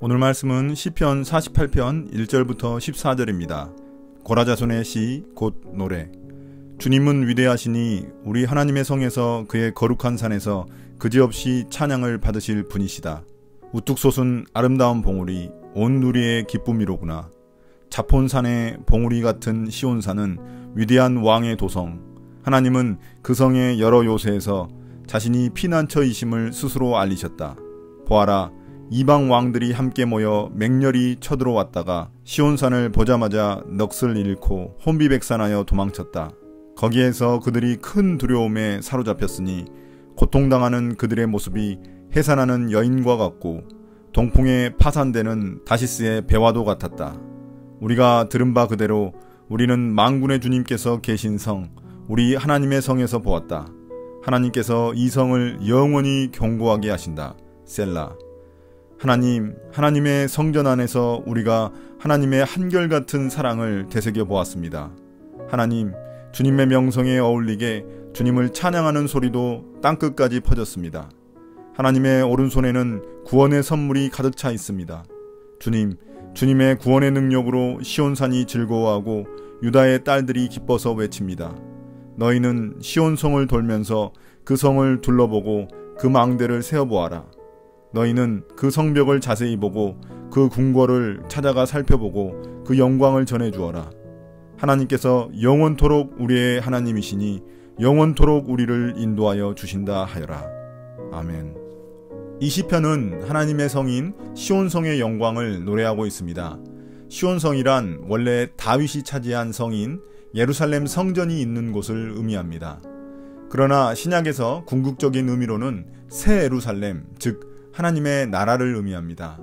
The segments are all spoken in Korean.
오늘 말씀은 시편 48편 1절부터 14절입니다. 고라자손의 시, 곧 노래. 주님은 위대하시니 우리 하나님의 성에서 그의 거룩한 산에서 그지없이 찬양을 받으실 분이시다. 우뚝 솟은 아름다운 봉우리, 온 누리의 기쁨이로구나. 자폰산의 봉우리 같은 시온산은 위대한 왕의 도성. 하나님은 그 성의 여러 요새에서 자신이 피난처이심을 스스로 알리셨다. 보아라, 이방 왕들이 함께 모여 맹렬히 쳐들어왔다가 시온산을 보자마자 넋을 잃고 혼비백산하여 도망쳤다. 거기에서 그들이 큰 두려움에 사로잡혔으니 고통당하는 그들의 모습이 해산하는 여인과 같고 동풍에 파산되는 다시스의 배와도 같았다. 우리가 들은 바 그대로 우리는 만군의 주님께서 계신 성, 우리 하나님의 성에서 보았다. 하나님께서 이 성을 영원히 견고하게 하신다. 셀라. 하나님, 하나님의 성전 안에서 우리가 하나님의 한결같은 사랑을 되새겨 보았습니다. 하나님, 주님의 명성에 어울리게 주님을 찬양하는 소리도 땅끝까지 퍼졌습니다. 하나님의 오른손에는 구원의 선물이 가득 차 있습니다. 주님, 주님의 구원의 능력으로 시온산이 즐거워하고 유다의 딸들이 기뻐서 외칩니다. 너희는 시온성을 돌면서 그 성을 둘러보고 그 망대를 세어보아라. 너희는 그 성벽을 자세히 보고 그 궁궐을 찾아가 살펴보고 그 영광을 전해주어라. 하나님께서 영원토록 우리의 하나님이시니 영원토록 우리를 인도하여 주신다 하여라. 아멘. 이 시편은 하나님의 성인 시온성의 영광을 노래하고 있습니다. 시온성이란 원래 다윗이 차지한 성인 예루살렘 성전이 있는 곳을 의미합니다. 그러나 신약에서 궁극적인 의미로는 새 예루살렘, 즉 하나님의 나라를 의미합니다.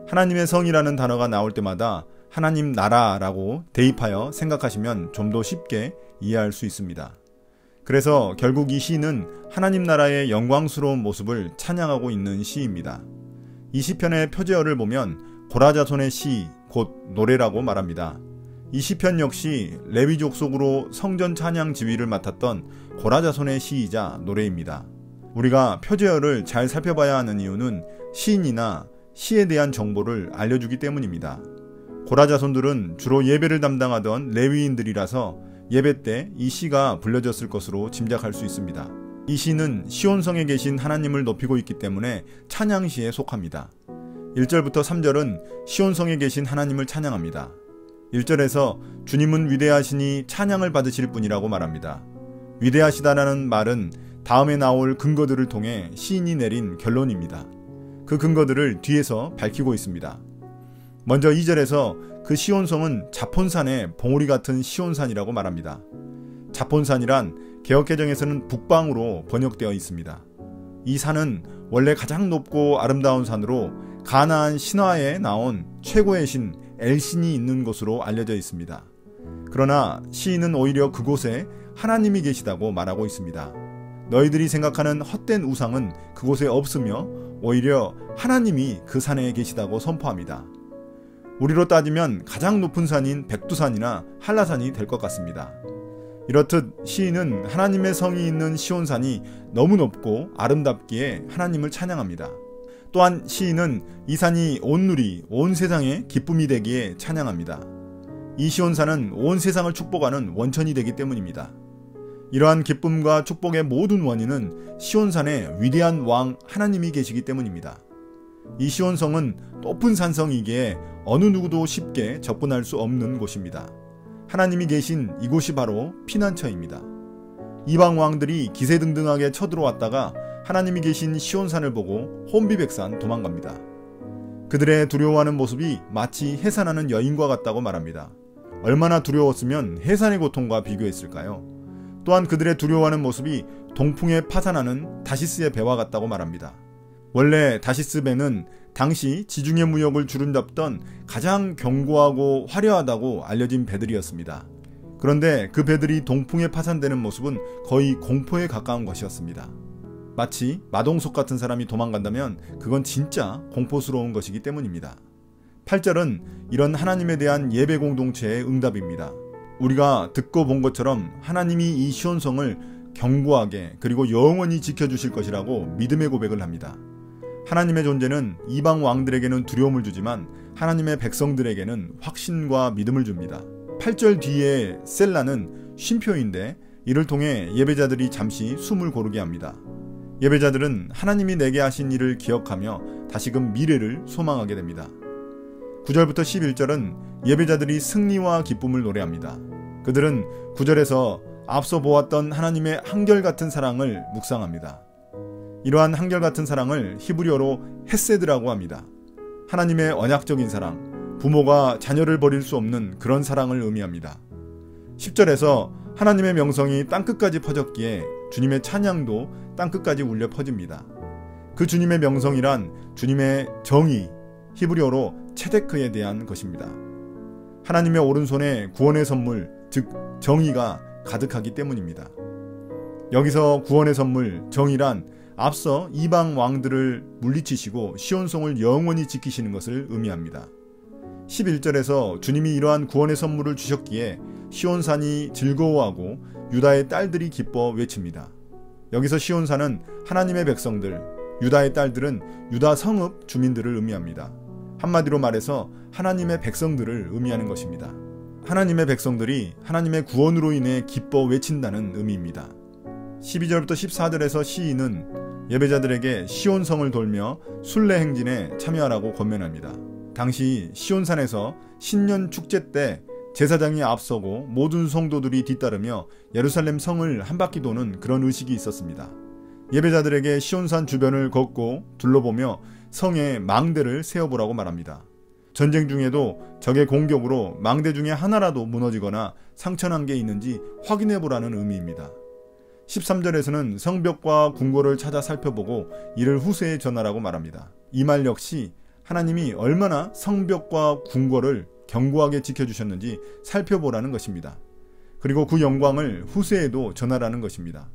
하나님의 성이라는 단어가 나올 때마다 하나님 나라라고 대입하여 생각하시면 좀 더 쉽게 이해할 수 있습니다. 그래서 결국 이 시는 하나님 나라의 영광스러운 모습을 찬양하고 있는 시입니다. 이 시편의 표제어를 보면 고라자손의 시, 곧 노래라고 말합니다. 이 시편 역시 레위족 속으로 성전 찬양 지휘를 맡았던 고라자손의 시이자 노래입니다. 우리가 표제어를 잘 살펴봐야 하는 이유는 시인이나 시에 대한 정보를 알려주기 때문입니다. 고라자손들은 주로 예배를 담당하던 레위인들이라서 예배 때 이 시가 불려졌을 것으로 짐작할 수 있습니다. 이 시는 시온성에 계신 하나님을 높이고 있기 때문에 찬양시에 속합니다. 1절부터 3절은 시온성에 계신 하나님을 찬양합니다. 1절에서 주님은 위대하시니 찬양을 받으실 분이라고 말합니다. 위대하시다라는 말은 다음에 나올 근거들을 통해 시인이 내린 결론입니다. 그 근거들을 뒤에서 밝히고 있습니다. 먼저 2절에서 그 시온성은 자폰산의 봉우리 같은 시온산이라고 말합니다. 자폰산이란 개역개정에서는 북방으로 번역되어 있습니다. 이 산은 원래 가장 높고 아름다운 산으로 가나안 신화에 나온 최고의 신 엘신이 있는 곳으로 알려져 있습니다. 그러나 시인은 오히려 그곳에 하나님이 계시다고 말하고 있습니다. 너희들이 생각하는 헛된 우상은 그곳에 없으며 오히려 하나님이 그 산에 계시다고 선포합니다. 우리로 따지면 가장 높은 산인 백두산이나 한라산이 될 것 같습니다. 이렇듯 시인은 하나님의 성이 있는 시온산이 너무 높고 아름답기에 하나님을 찬양합니다. 또한 시인은 이 산이 온 누리, 온 세상의 기쁨이 되기에 찬양합니다. 이 시온산은 온 세상을 축복하는 원천이 되기 때문입니다. 이러한 기쁨과 축복의 모든 원인은 시온산에 위대한 왕 하나님이 계시기 때문입니다. 이 시온성은 높은 산성이기에 어느 누구도 쉽게 접근할 수 없는 곳입니다. 하나님이 계신 이곳이 바로 피난처입니다. 이방 왕들이 기세등등하게 쳐들어왔다가 하나님이 계신 시온산을 보고 혼비백산 도망갑니다. 그들의 두려워하는 모습이 마치 해산하는 여인과 같다고 말합니다. 얼마나 두려웠으면 해산의 고통과 비교했을까요? 또한 그들의 두려워하는 모습이 동풍에 파산하는 다시스의 배와 같다고 말합니다. 원래 다시스 배는 당시 지중해 무역을 주름잡던 가장 견고하고 화려하다고 알려진 배들이었습니다. 그런데 그 배들이 동풍에 파산되는 모습은 거의 공포에 가까운 것이었습니다. 마치 마동석 같은 사람이 도망간다면 그건 진짜 공포스러운 것이기 때문입니다. 8절은 이런 하나님에 대한 예배 공동체의 응답입니다. 우리가 듣고 본 것처럼 하나님이 이 시온성을 견고하게 그리고 영원히 지켜주실 것이라고 믿음의 고백을 합니다. 하나님의 존재는 이방 왕들에게는 두려움을 주지만 하나님의 백성들에게는 확신과 믿음을 줍니다. 8절 뒤에 셀라는 쉼표인데 이를 통해 예배자들이 잠시 숨을 고르게 합니다. 예배자들은 하나님이 내게 하신 일을 기억하며 다시금 미래를 소망하게 됩니다. 9절부터 11절은 예배자들이 승리와 기쁨을 노래합니다. 그들은 9절에서 앞서 보았던 하나님의 한결같은 사랑을 묵상합니다. 이러한 한결같은 사랑을 히브리어로 헤세드라고 합니다. 하나님의 언약적인 사랑, 부모가 자녀를 버릴 수 없는 그런 사랑을 의미합니다. 10절에서 하나님의 명성이 땅끝까지 퍼졌기에 주님의 찬양도 땅끝까지 울려 퍼집니다. 그 주님의 명성이란 주님의 정의, 히브리어로 체데크에 대한 것입니다. 하나님의 오른손에 구원의 선물, 즉 정의가 가득하기 때문입니다. 여기서 구원의 선물, 정의란 앞서 이방 왕들을 물리치시고 시온성을 영원히 지키시는 것을 의미합니다. 11절에서 주님이 이러한 구원의 선물을 주셨기에 시온산이 즐거워하고 유다의 딸들이 기뻐 외칩니다. 여기서 시온산은 하나님의 백성들, 유다의 딸들은 유다 성읍 주민들을 의미합니다. 한마디로 말해서 하나님의 백성들을 의미하는 것입니다. 하나님의 백성들이 하나님의 구원으로 인해 기뻐 외친다는 의미입니다. 12절부터 14절에서 시인은 예배자들에게 시온성을 돌며 순례 행진에 참여하라고 권면합니다. 당시 시온산에서 신년 축제 때 제사장이 앞서고 모든 성도들이 뒤따르며 예루살렘 성을 한 바퀴 도는 그런 의식이 있었습니다. 예배자들에게 시온산 주변을 걷고 둘러보며 성에 망대를 세워보라고 말합니다. 전쟁 중에도 적의 공격으로 망대 중에 하나라도 무너지거나 상처난 게 있는지 확인해보라는 의미입니다. 13절에서는 성벽과 궁궐을 찾아 살펴보고 이를 후세에 전하라고 말합니다. 이 말 역시 하나님이 얼마나 성벽과 궁궐을 견고하게 지켜주셨는지 살펴보라는 것입니다. 그리고 그 영광을 후세에도 전하라는 것입니다.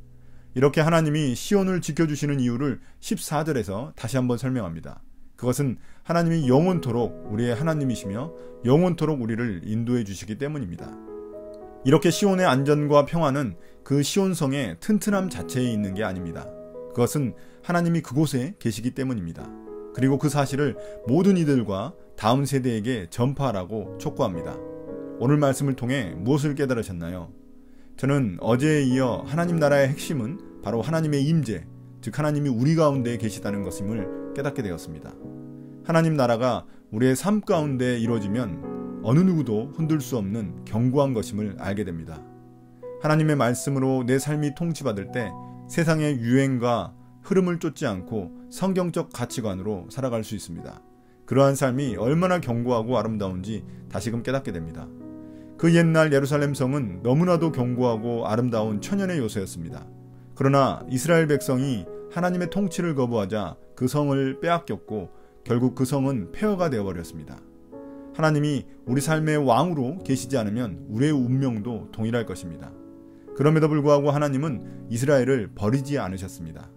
이렇게 하나님이 시온을 지켜주시는 이유를 14절에서 다시 한번 설명합니다. 그것은 하나님이 영원토록 우리의 하나님이시며 영원토록 우리를 인도해 주시기 때문입니다. 이렇게 시온의 안전과 평화는 그 시온성의 튼튼함 자체에 있는 게 아닙니다. 그것은 하나님이 그곳에 계시기 때문입니다. 그리고 그 사실을 모든 이들과 다음 세대에게 전파하라고 촉구합니다. 오늘 말씀을 통해 무엇을 깨달으셨나요? 저는 어제에 이어 하나님 나라의 핵심은 바로 하나님의 임재, 즉 하나님이 우리 가운데 계시다는 것임을 깨닫게 되었습니다. 하나님 나라가 우리의 삶 가운데 이루어지면 어느 누구도 흔들 수 없는 견고한 것임을 알게 됩니다. 하나님의 말씀으로 내 삶이 통치받을 때 세상의 유행과 흐름을 쫓지 않고 성경적 가치관으로 살아갈 수 있습니다. 그러한 삶이 얼마나 견고하고 아름다운지 다시금 깨닫게 됩니다. 그 옛날 예루살렘 성은 너무나도 견고하고 아름다운 천연의 요새였습니다. 그러나 이스라엘 백성이 하나님의 통치를 거부하자 그 성을 빼앗겼고 결국 그 성은 폐허가 되어버렸습니다. 하나님이 우리 삶의 왕으로 계시지 않으면 우리의 운명도 동일할 것입니다. 그럼에도 불구하고 하나님은 이스라엘을 버리지 않으셨습니다.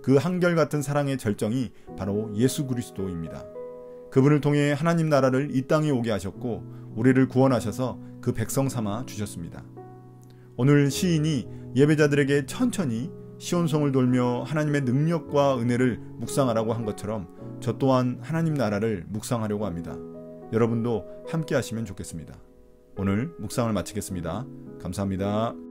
그 한결같은 사랑의 절정이 바로 예수 그리스도입니다. 그분을 통해 하나님 나라를 이 땅에 오게 하셨고 우리를 구원하셔서 그 백성 삼아 주셨습니다. 오늘 시인이 예배자들에게 천천히 시온성을 돌며 하나님의 능력과 은혜를 묵상하라고 한 것처럼 저 또한 하나님 나라를 묵상하려고 합니다. 여러분도 함께 하시면 좋겠습니다. 오늘 묵상을 마치겠습니다. 감사합니다.